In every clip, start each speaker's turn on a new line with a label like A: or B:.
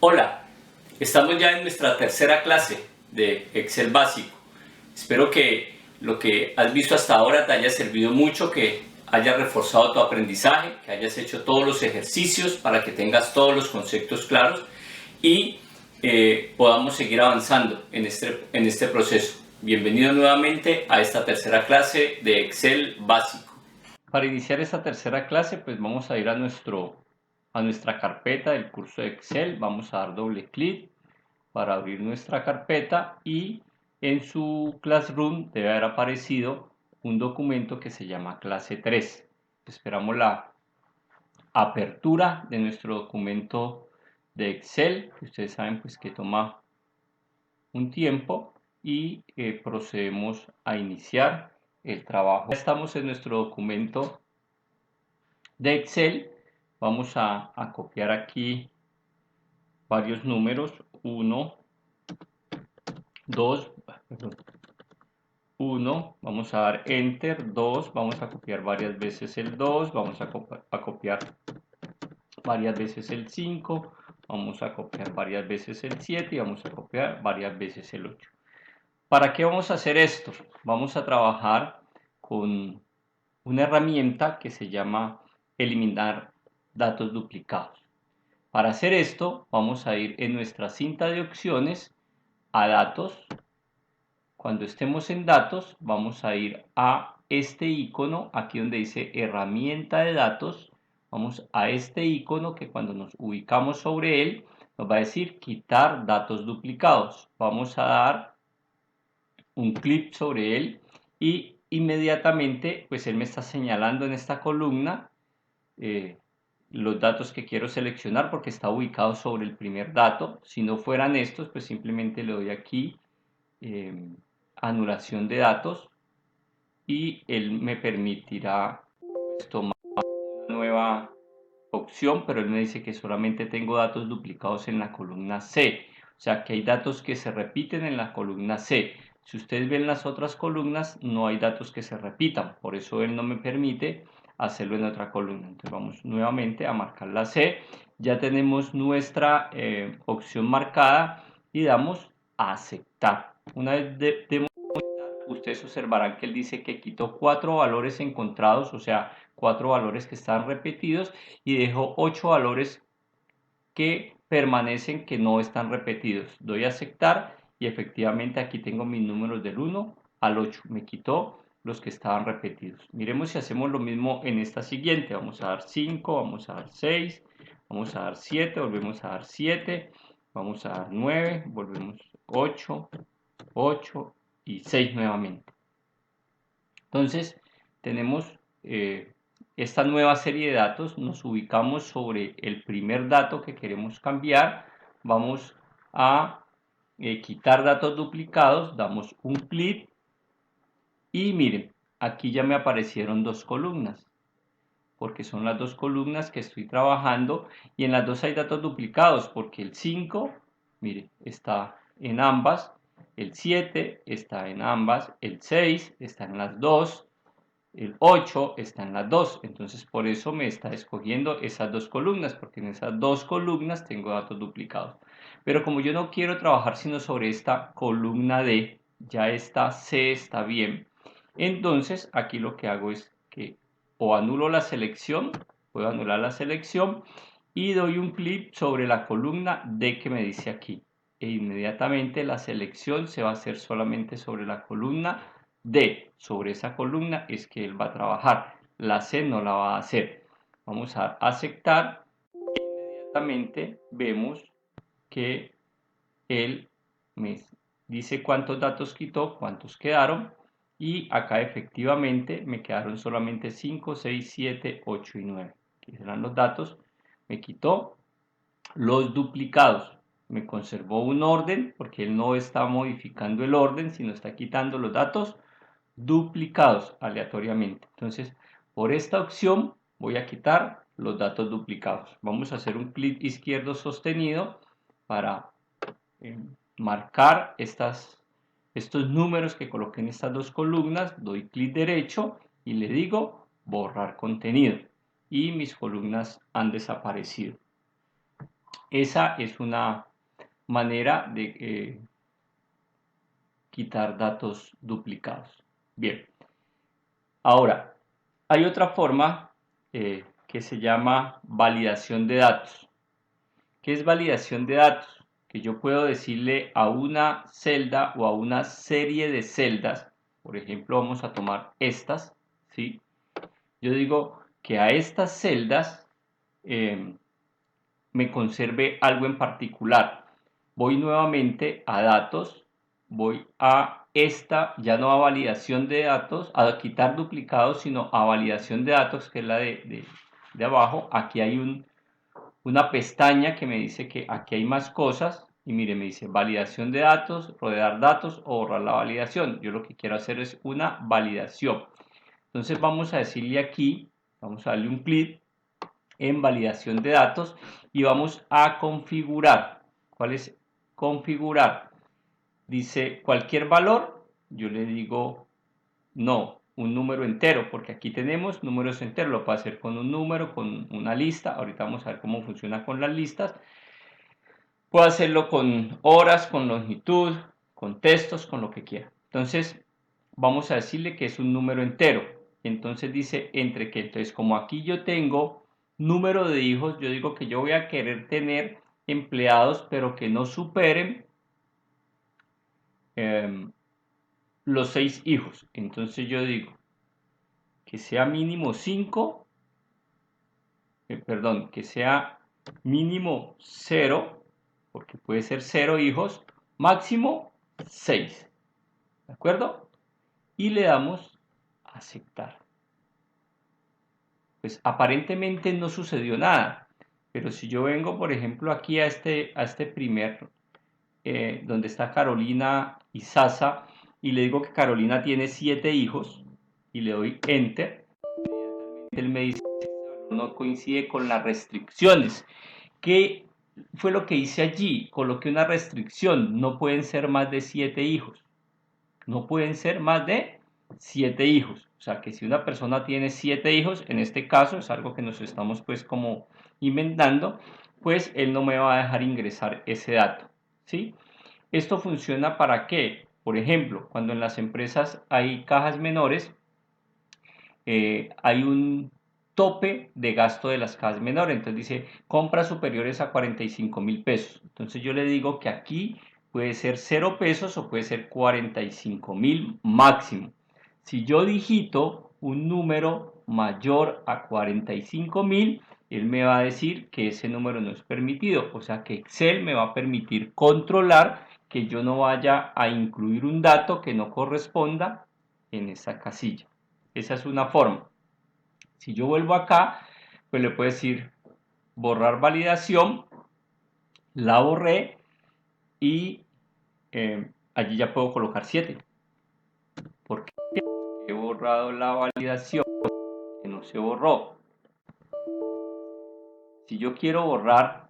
A: Hola, estamos ya en nuestra tercera clase de Excel básico. Espero que lo que has visto hasta ahora te haya servido mucho, que hayas reforzado tu aprendizaje, que hayas hecho todos los ejercicios para que tengas todos los conceptos claros y podamos seguir avanzando en este proceso. Bienvenido nuevamente a esta tercera clase de Excel básico. Para iniciar esta tercera clase, pues vamos a ir a nuestra carpeta del curso de Excel. Vamos a dar doble clic para abrir nuestra carpeta y en su Classroom debe haber aparecido un documento que se llama clase 3. Esperamos la apertura de nuestro documento de Excel, que ustedes saben pues que toma un tiempo, y procedemos a iniciar el trabajo. Ya estamos en nuestro documento de Excel. Vamos a copiar aquí varios números, 1, 2, 1, vamos a dar Enter, 2, vamos a copiar varias veces el 2, vamos a copiar varias veces el 5, vamos a copiar varias veces el 7 y vamos a copiar varias veces el 8. ¿Para qué vamos a hacer esto? Vamos a trabajar con una herramienta que se llama eliminar datos duplicados. Para hacer esto, vamos a ir en nuestra cinta de opciones a datos. Cuando estemos en datos, vamos a ir a este icono, aquí donde dice herramienta de datos. Vamos a este icono que cuando nos ubicamos sobre él, nos va a decir quitar datos duplicados. Vamos a dar un clic sobre él y inmediatamente, pues él me está señalando en esta columna los datos que quiero seleccionar porque está ubicado sobre el primer dato. Si no fueran estos, pues simplemente le doy aquí anulación de datos y él me permitirá pues, tomar una nueva opción, pero él me dice que solamente tengo datos duplicados en la columna C, o sea que hay datos que se repiten en la columna C. Si ustedes ven las otras columnas, no hay datos que se repitan, por eso él no me permite hacerlo en otra columna. Entonces vamos nuevamente a marcar la C, ya tenemos nuestra opción marcada y damos a aceptar. Una vez demos ustedes observarán que él dice que quitó 4 valores encontrados, o sea, 4 valores que están repetidos y dejó 8 valores que permanecen que no están repetidos. Doy a aceptar y efectivamente aquí tengo mis números del 1 al 8. Me quitó los que estaban repetidos. Miremos si hacemos lo mismo en esta siguiente. Vamos a dar 5, vamos a dar 6, vamos a dar 7, volvemos a dar 7, vamos a dar 9, volvemos 8, 8 y 6 nuevamente. Entonces tenemos esta nueva serie de datos, nos ubicamos sobre el primer dato que queremos cambiar, vamos a quitar datos duplicados, damos un clic y miren, aquí ya me aparecieron dos columnas, porque son las dos columnas que estoy trabajando y en las dos hay datos duplicados, porque el 5, mire, está en ambas, el 7 está en ambas, el 6 está en las dos, el 8 está en las dos, entonces por eso me está escogiendo esas dos columnas, porque en esas dos columnas tengo datos duplicados. Pero como yo no quiero trabajar sino sobre esta columna D, ya esta C está bien, entonces aquí lo que hago es que o anulo la selección, puedo anular la selección y doy un clic sobre la columna D que me dice aquí. E inmediatamente la selección se va a hacer solamente sobre la columna D. Sobre esa columna es que él va a trabajar. La C no la va a hacer. Vamos a aceptar. E inmediatamente vemos que él me dice cuántos datos quitó, cuántos quedaron. Y acá efectivamente me quedaron solamente 5, 6, 7, 8 y 9. Aquí serán los datos. Me quitó los duplicados. Me conservó un orden porque él no está modificando el orden, sino está quitando los datos duplicados aleatoriamente. Entonces, por esta opción voy a quitar los datos duplicados. Vamos a hacer un clic izquierdo sostenido para marcar estos números que coloqué en estas dos columnas. Doy clic derecho y le digo borrar contenido. Y mis columnas han desaparecido. Esa es una manera de quitar datos duplicados. Bien, ahora hay otra forma que se llama validación de datos. ¿Qué es validación de datos? Que yo puedo decirle a una celda o a una serie de celdas, por ejemplo, vamos a tomar estas, ¿sí? Yo digo que a estas celdas me conserve algo en particular. Voy nuevamente a datos, voy a esta, ya no a validación de datos, a quitar duplicados, sino a validación de datos, que es la de abajo. Aquí hay una pestaña que me dice que aquí hay más cosas y mire, me dice validación de datos, rodear datos o borrar la validación. Yo lo que quiero hacer es una validación. Entonces vamos a decirle aquí, vamos a darle un clic en validación de datos y vamos a configurar. ¿Cuál es configurar? Dice cualquier valor, yo le digo no, un número entero, porque aquí tenemos números enteros, lo puedo hacer con un número, con una lista, ahorita vamos a ver cómo funciona con las listas. Puedo hacerlo con horas, con longitud, con textos, con lo que quiera. Entonces, vamos a decirle que es un número entero. Entonces dice entre que, entonces como aquí yo tengo número de hijos, yo digo que yo voy a querer tener empleados, pero que no superen los 6 hijos. Entonces yo digo que sea mínimo 5, perdón, que sea mínimo 0, porque puede ser 0 hijos, máximo 6. ¿De acuerdo? Y le damos a aceptar. Pues aparentemente no sucedió nada, pero si yo vengo, por ejemplo, aquí a este primer, donde está Carolina y Sasa, y le digo que Carolina tiene 7 hijos, y le doy Enter, inmediatamente él me dice que este valor no coincide con las restricciones. ¿Qué fue lo que hice allí? Coloqué una restricción, no pueden ser más de 7 hijos. No pueden ser más de 7 hijos. O sea que si una persona tiene 7 hijos, en este caso es algo que nos estamos pues como inventando, pues él no me va a dejar ingresar ese dato, ¿sí? Esto funciona para qué? Por ejemplo, cuando en las empresas hay cajas menores, hay un tope de gasto de las cajas menores. Entonces dice compras superiores a 45.000 pesos. Entonces yo le digo que aquí puede ser 0 pesos o puede ser 45.000 máximo. Si yo digito un número mayor a 45.000, él me va a decir que ese número no es permitido. O sea que Excel me va a permitir controlar que yo no vaya a incluir un dato que no corresponda en esa casilla. Esa es una forma. Si yo vuelvo acá, pues le puedo decir borrar validación, la borré y allí ya puedo colocar 7. ¿Por qué? Porque he borrado la validación que no se borró. Si yo quiero borrar,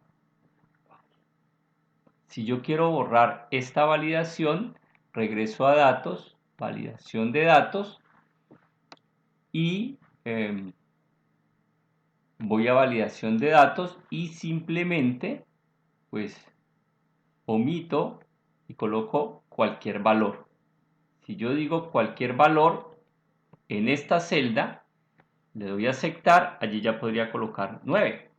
A: esta validación, regreso a datos, validación de datos y voy a validación de datos y simplemente pues omito y coloco cualquier valor. Si yo digo cualquier valor en esta celda, le doy a aceptar, allí ya podría colocar 9.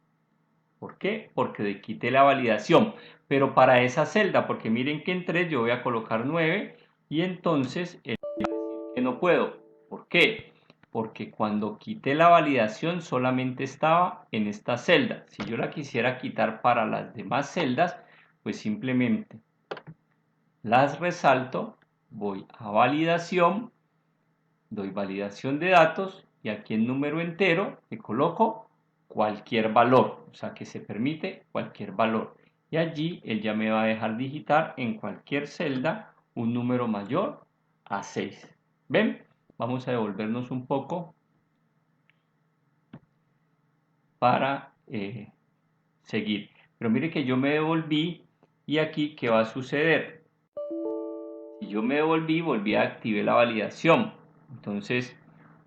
A: ¿Por qué? Porque le quité la validación. Pero para esa celda, porque miren que en 3 yo voy a colocar 9 y entonces él va a decir que no puedo. ¿Por qué? Porque cuando quité la validación solamente estaba en esta celda. Si yo la quisiera quitar para las demás celdas, pues simplemente las resalto, voy a validación, doy validación de datos y aquí en número entero le coloco cualquier valor, o sea que se permite cualquier valor. Y allí él ya me va a dejar digitar en cualquier celda un número mayor a 6. ¿Ven? Vamos a devolvernos un poco para seguir. Pero mire que yo me devolví y aquí ¿qué va a suceder? Si yo me devolví, volví a activar la validación. Entonces,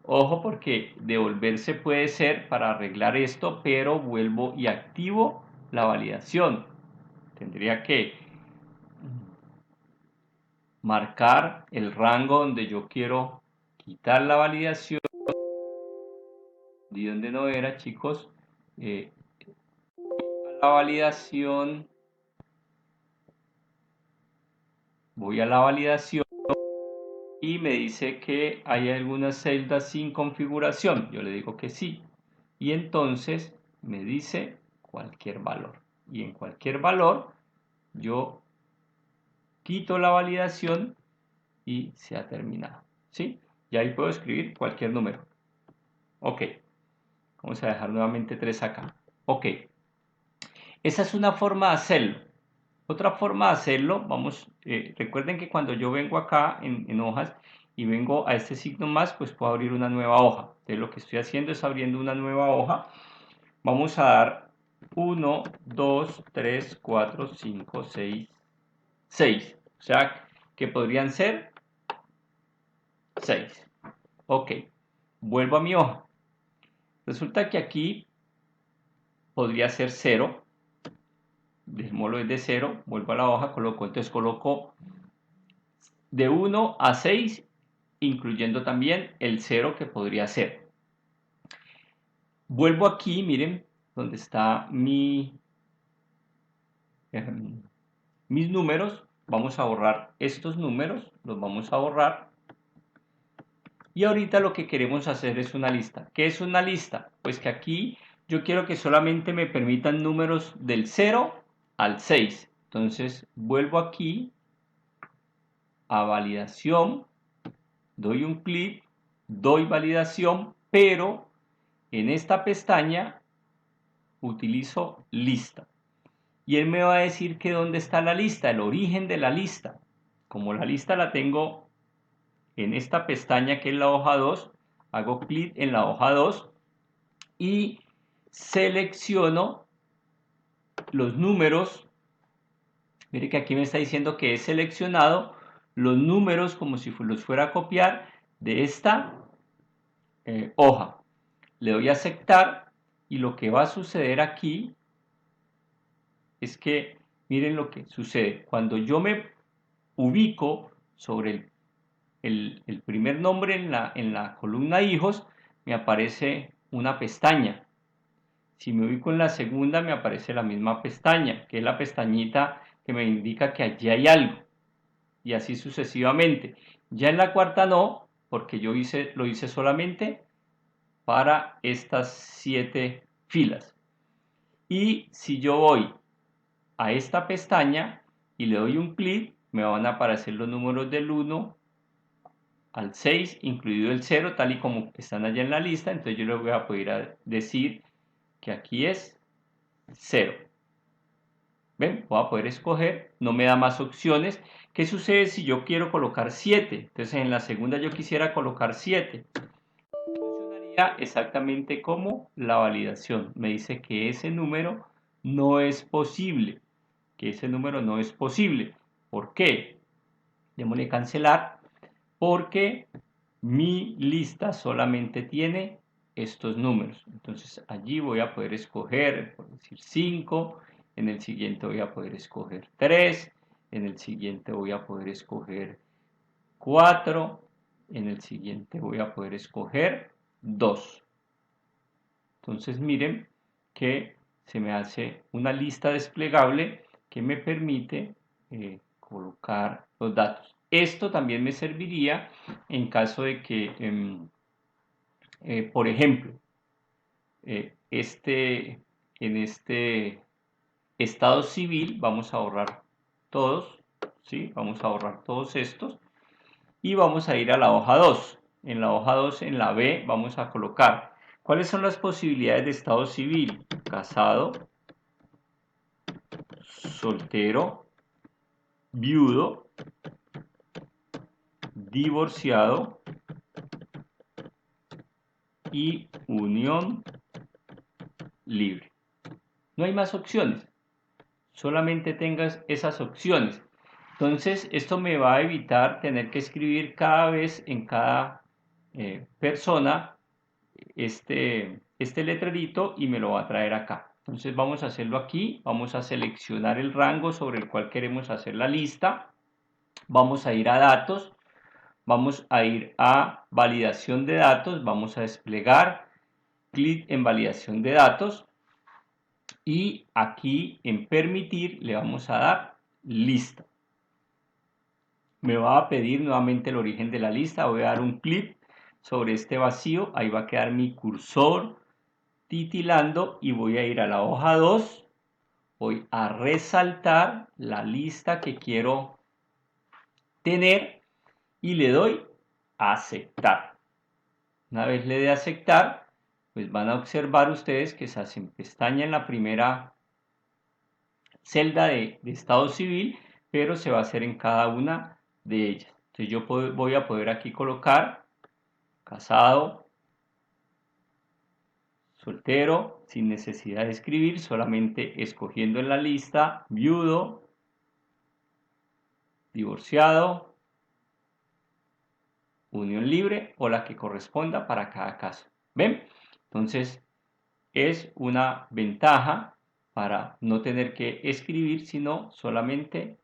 A: ojo porque devolverse puede ser para arreglar esto, pero vuelvo y activo la validación. Tendría que marcar el rango donde yo quiero quitar la validación. ¿Y donde no era, chicos? A la validación. Voy a la validación y me dice que hay algunas celdas sin configuración. Yo le digo que sí. Y entonces me dice cualquier valor. Y en cualquier valor yo quito la validación y se ha terminado. ¿Sí? Y ahí puedo escribir cualquier número. Ok. Vamos a dejar nuevamente 3 acá. Ok. Esa es una forma de hacerlo. Otra forma de hacerlo, recuerden que cuando yo vengo acá en hojas y vengo a este signo más, pues puedo abrir una nueva hoja. Entonces lo que estoy haciendo es abriendo una nueva hoja. Vamos a dar 1, 2, 3, 4, 5, 6, 6. O sea, que podrían ser 6. Ok, vuelvo a mi hoja. Resulta que aquí podría ser 0. Dejémoslo desde 0. Vuelvo a la hoja, entonces coloco de 1 a 6, incluyendo también el 0 que podría ser. Vuelvo aquí, miren, donde está mis números. Vamos a borrar estos números, los vamos a borrar. Y ahorita lo que queremos hacer es una lista. ¿Qué es una lista? Pues que aquí yo quiero que solamente me permitan números del 0 al 6. Entonces vuelvo aquí a validación, doy un clic, doy validación, pero en esta pestaña utilizo lista. Y él me va a decir que dónde está la lista, el origen de la lista. Como la lista la tengo en esta pestaña que es la hoja 2, hago clic en la hoja 2 y selecciono los números. Mire que aquí me está diciendo que he seleccionado los números como si los fuera a copiar de esta hoja. Le doy a aceptar y lo que va a suceder aquí es que miren lo que sucede. Cuando yo me ubico sobre el primer nombre en la columna hijos, me aparece una pestaña. Si me ubico en la segunda, me aparece la misma pestaña, que es la pestañita que me indica que allí hay algo. Y así sucesivamente. Ya en la cuarta no, porque yo lo hice solamente para estas 7 filas. Y si yo voy a esta pestaña y le doy un clic, me van a aparecer los números del 1 al 6, incluido el 0, tal y como están allá en la lista. Entonces yo le voy a poder decir que aquí es 0. ¿Ven? Voy a poder escoger, no me da más opciones. ¿Qué sucede si yo quiero colocar 7? Entonces en la segunda yo quisiera colocar 7. Funcionaría exactamente como la validación. Me dice que ese número no es posible. Que ese número no es posible. ¿Por qué? Démosle cancelar. Porque mi lista solamente tiene estos números. Entonces allí voy a poder escoger, por decir 5, en el siguiente voy a poder escoger 3, en el siguiente voy a poder escoger 4, en el siguiente voy a poder escoger 2. Entonces miren que se me hace una lista desplegable que me permite colocar los datos. Esto también me serviría en caso de que, por ejemplo, en este estado civil vamos a borrar todos, ¿sí? Vamos a borrar todos estos y vamos a ir a la hoja 2. En la hoja 2, en la B, vamos a colocar ¿cuáles son las posibilidades de estado civil? Casado, soltero, viudo, divorciado y unión libre. No hay más opciones, solamente tengas esas opciones. Entonces esto me va a evitar tener que escribir cada vez en cada persona este letrerito y me lo va a traer acá. Entonces vamos a hacerlo aquí, vamos a seleccionar el rango sobre el cual queremos hacer la lista, vamos a ir a datos, vamos a ir a validación de datos, vamos a desplegar, clic en validación de datos y aquí en permitir le vamos a dar lista. Me va a pedir nuevamente el origen de la lista, voy a dar un clic sobre este vacío, ahí va a quedar mi cursor titilando y voy a ir a la hoja 2, voy a resaltar la lista que quiero tener y le doy a aceptar. Una vez le dé a aceptar, pues van a observar ustedes que se hacen pestaña en la primera celda de estado civil, pero se va a hacer en cada una de ellas. Entonces yo voy a poder aquí colocar casado, soltero, sin necesidad de escribir, solamente escogiendo en la lista viudo, divorciado, unión libre o la que corresponda para cada caso. ¿Ven? Entonces es una ventaja para no tener que escribir, sino solamente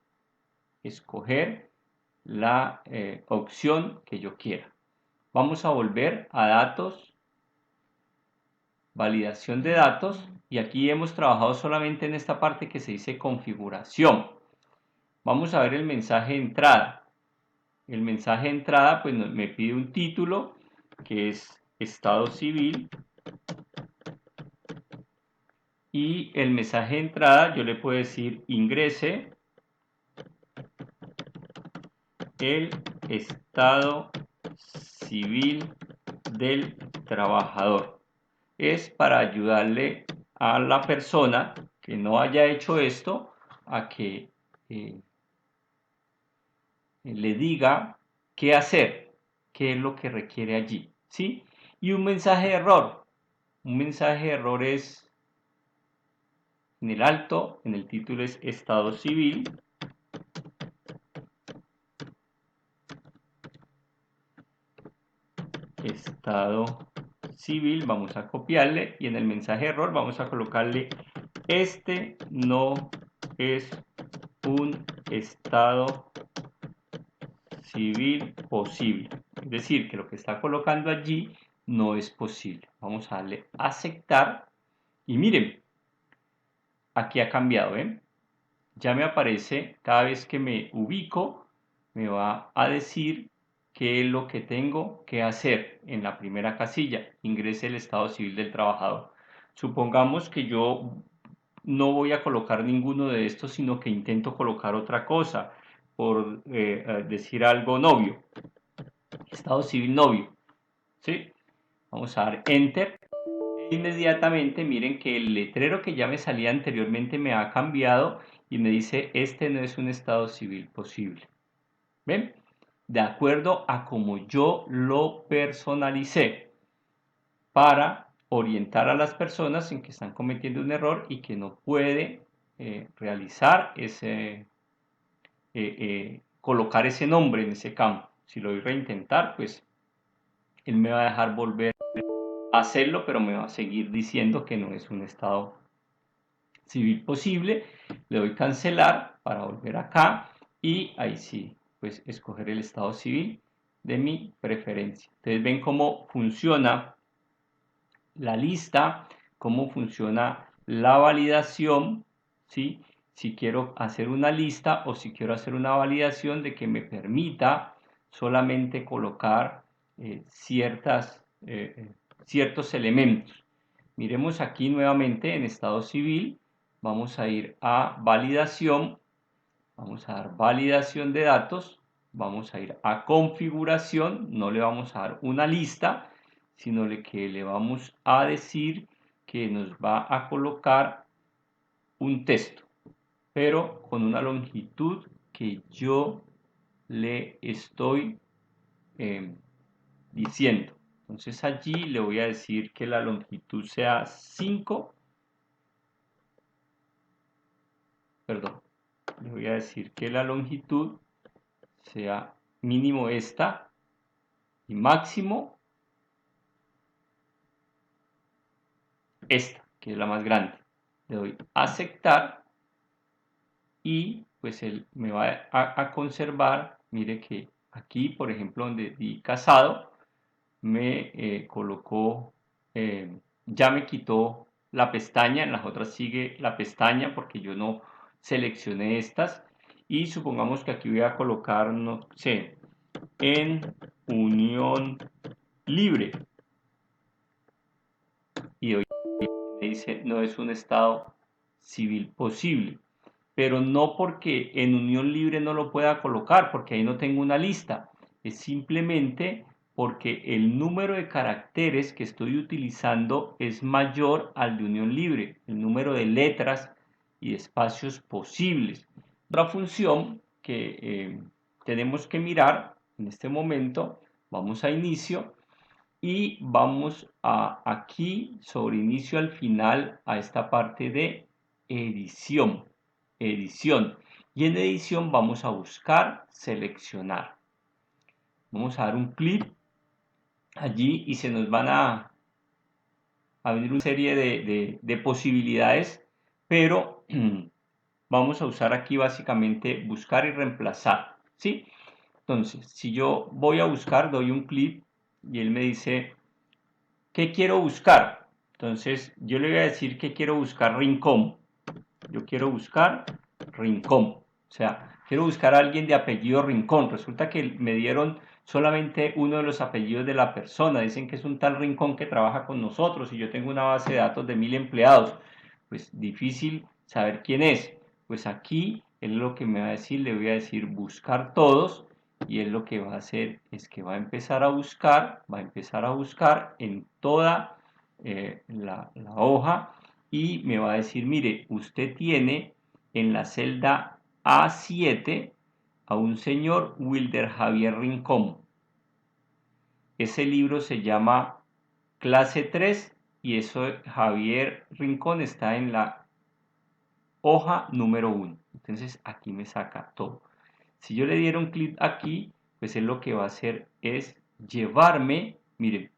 A: escoger la opción que yo quiera. Vamos a volver a datos, validación de datos, y aquí hemos trabajado solamente en esta parte que se dice configuración. Vamos a ver el mensaje de entrada. El mensaje de entrada pues me pide un título que es estado civil, y el mensaje de entrada yo le puedo decir ingrese el estado civil del trabajador. Es para ayudarle a la persona que no haya hecho esto a que le diga qué hacer, qué es lo que requiere allí, ¿sí? Y un mensaje de error. Un mensaje de error es en el alto, en el título es estado civil. Estado civil, vamos a copiarle y en el mensaje de error vamos a colocarle este no es un estado civil posible. Es decir, que lo que está colocando allí no es posible. Vamos a darle a aceptar y miren, aquí ha cambiado, ¿eh? Ya me aparece, cada vez que me ubico, me va a decir qué es lo que tengo que hacer en la primera casilla. Ingrese el estado civil del trabajador. Supongamos que yo no voy a colocar ninguno de estos, sino que intento colocar otra cosa, por decir algo novio. Estado civil novio. ¿Sí? Vamos a dar enter. E inmediatamente miren que el letrero que ya me salía anteriormente me ha cambiado y me dice este no es un estado civil posible. ¿Ven? De acuerdo a como yo lo personalicé para orientar a las personas en que están cometiendo un error y que no puede realizar colocar ese nombre en ese campo. Si lo voy a reintentar, pues él me va a dejar volver a hacerlo, pero me va a seguir diciendo que no es un estado civil posible. Le doy cancelar para volver acá y ahí sí, pues escoger el estado civil de mi preferencia. Ustedes ven cómo funciona la lista, cómo funciona la validación, ¿sí? Si quiero hacer una lista o si quiero hacer una validación de que me permita solamente colocar ciertos elementos. Miremos aquí nuevamente en estado civil, vamos a ir a validación, vamos a dar validación de datos, vamos a ir a configuración, no le vamos a dar una lista, sino que le vamos a decir que nos va a colocar un texto, pero con una longitud que yo le estoy diciendo. Entonces allí le voy a decir que la longitud sea 5, perdón, le voy a decir que la longitud sea mínimo esta y máximo esta, que es la más grande. le doy aceptar y pues él me va a conservar. Mire que aquí, por ejemplo, donde di casado, me colocó, ya me quitó la pestaña, en las otras sigue la pestaña porque yo no seleccioné estas. Y supongamos que aquí voy a colocar, no sé, en unión libre. Y hoy me dice, no es un estado civil posible. Pero no porque en unión libre no lo pueda colocar, porque ahí no tengo una lista. Es simplemente porque el número de caracteres que estoy utilizando es mayor al de unión libre, el número de letras y de espacios posibles. Otra función que tenemos que mirar en este momento, vamos a inicio y vamos a aquí sobre inicio al final a esta parte de edición. Y en edición vamos a buscar seleccionar. Vamos a dar un clic allí y se nos van a abrir una serie de posibilidades, pero vamos a usar aquí básicamente buscar y reemplazar, ¿sí? Entonces, si yo voy a buscar, doy un clic y él me dice, ¿qué quiero buscar? Entonces, yo le voy a decir que quiero buscar rincón. Yo quiero buscar Rincón. O sea, quiero buscar a alguien de apellido Rincón. Resulta que me dieron solamente uno de los apellidos de la persona. Dicen que es un tal Rincón que trabaja con nosotros y yo tengo una base de datos de 1000 empleados. Pues difícil saber quién es. Pues aquí él lo que me va a decir, le voy a decir buscar todos y él lo que va a hacer es que va a empezar a buscar en toda la hoja y me va a decir, mire, usted tiene en la celda A7 a un señor Wilder Javier Rincón. Ese libro se llama Clase 3 y eso Javier Rincón está en la hoja número 1. Entonces aquí me saca todo. Si yo le diera un clic aquí, pues él lo que va a hacer es llevarme, miren,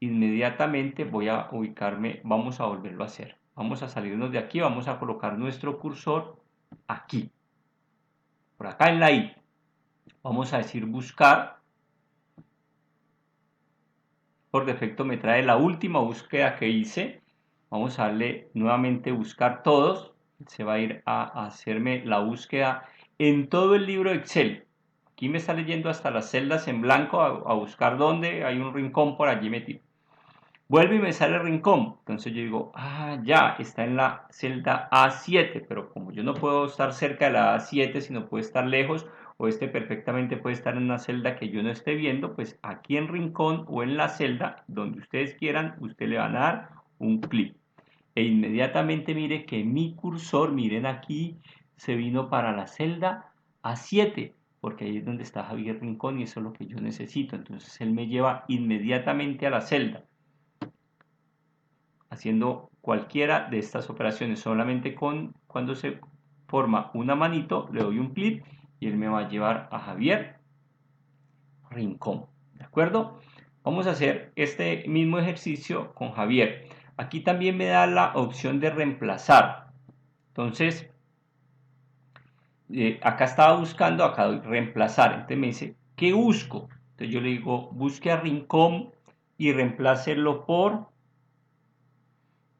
A: inmediatamente voy a ubicarme, vamos a volverlo a hacer. Vamos a salirnos de aquí, vamos a colocar nuestro cursor aquí, por acá en la I. Vamos a decir buscar. Por defecto me trae la última búsqueda que hice. Vamos a darle nuevamente buscar todos. Se va a ir a hacerme la búsqueda en todo el libro Excel. Aquí me está leyendo hasta las celdas en blanco a buscar dónde hay un rincón por allí metido. Vuelve y me sale el rincón. Entonces yo digo, ya, está en la celda A7, pero como yo no puedo estar cerca de la A7, sino puedo estar lejos, o este perfectamente puede estar en una celda que yo no esté viendo, pues aquí en rincón o en la celda, donde ustedes quieran, usted le van a dar un clic. E inmediatamente mire que mi cursor, miren aquí, se vino para la celda A7, porque ahí es donde está Javier Rincón y eso es lo que yo necesito. Entonces él me lleva inmediatamente a la celda haciendo cualquiera de estas operaciones. Solamente cuando se forma una manito, le doy un clic y él me va a llevar a Javier Rincón. ¿De acuerdo? Vamos a hacer este mismo ejercicio con Javier. Aquí también me da la opción de reemplazar. Entonces, acá estaba buscando, acá doy reemplazar. Entonces me dice, ¿qué busco? Entonces yo le digo, busque a Rincón y reemplácelo por,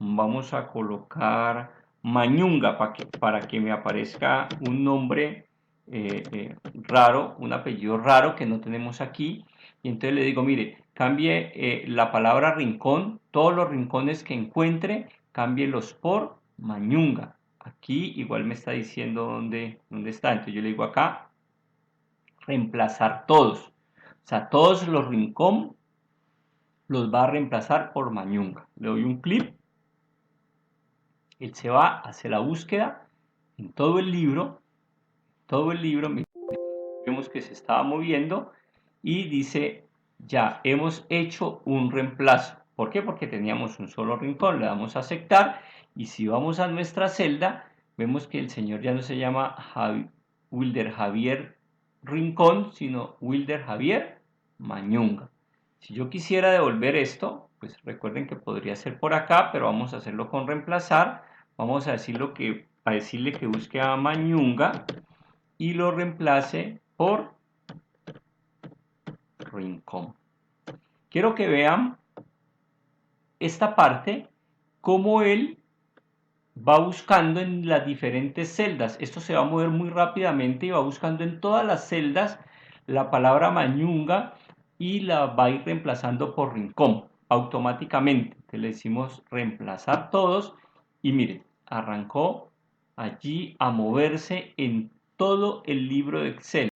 A: vamos a colocar Mañunga para que me aparezca un nombre raro, un apellido raro que no tenemos aquí. Y entonces le digo, mire, cambie la palabra rincón, todos los rincones que encuentre, cámbielos por Mañunga. Aquí igual me está diciendo dónde está. Entonces yo le digo acá, reemplazar todos. O sea, todos los rincón los va a reemplazar por Mañunga. Le doy un clic. Él se va, hace la búsqueda en todo el libro, vemos que se estaba moviendo y dice, ya hemos hecho un reemplazo. ¿Por qué? Porque teníamos un solo rincón, le damos a aceptar y si vamos a nuestra celda, vemos que el señor ya no se llama Wilder Javier Rincón, sino Wilder Javier Mañunga. Si yo quisiera devolver esto, pues recuerden que podría ser por acá, pero vamos a hacerlo con reemplazar. Vamos a decirle que busque a Mañunga y lo reemplace por Rincón. Quiero que vean esta parte, cómo él va buscando en las diferentes celdas. Esto se va a mover muy rápidamente y va buscando en todas las celdas la palabra Mañunga y la va a ir reemplazando por Rincón automáticamente. Entonces le decimos reemplazar todos y miren, arrancó allí a moverse en todo el libro de Excel.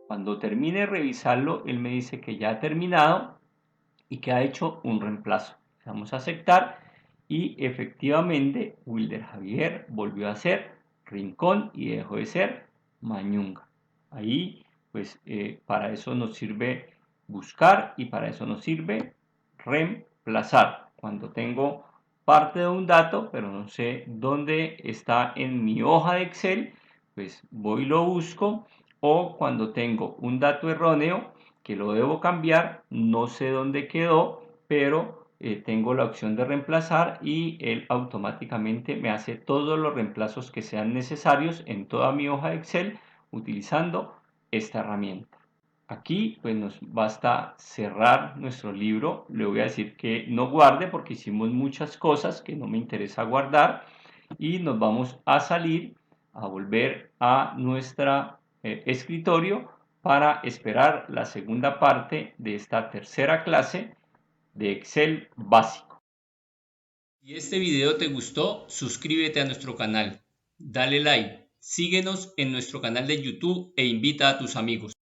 A: Cuando termine de revisarlo, él me dice que ya ha terminado y que ha hecho un reemplazo. Le damos a aceptar y efectivamente Wilder Javier volvió a ser Rincón y dejó de ser Mañunga. Ahí pues para eso nos sirve buscar y para eso nos sirve reemplazar. Cuando tengo parte de un dato pero no sé dónde está en mi hoja de Excel, pues voy y lo busco, o cuando tengo un dato erróneo que lo debo cambiar, no sé dónde quedó, pero tengo la opción de reemplazar y él automáticamente me hace todos los reemplazos que sean necesarios en toda mi hoja de Excel utilizando esta herramienta. Aquí pues nos basta cerrar nuestro libro. Le voy a decir que no guarde porque hicimos muchas cosas que no me interesa guardar y nos vamos a salir a volver a nuestro escritorio para esperar la segunda parte de esta tercera clase de Excel básico. Si este video te gustó, suscríbete a nuestro canal, dale like, síguenos en nuestro canal de YouTube e invita a tus amigos.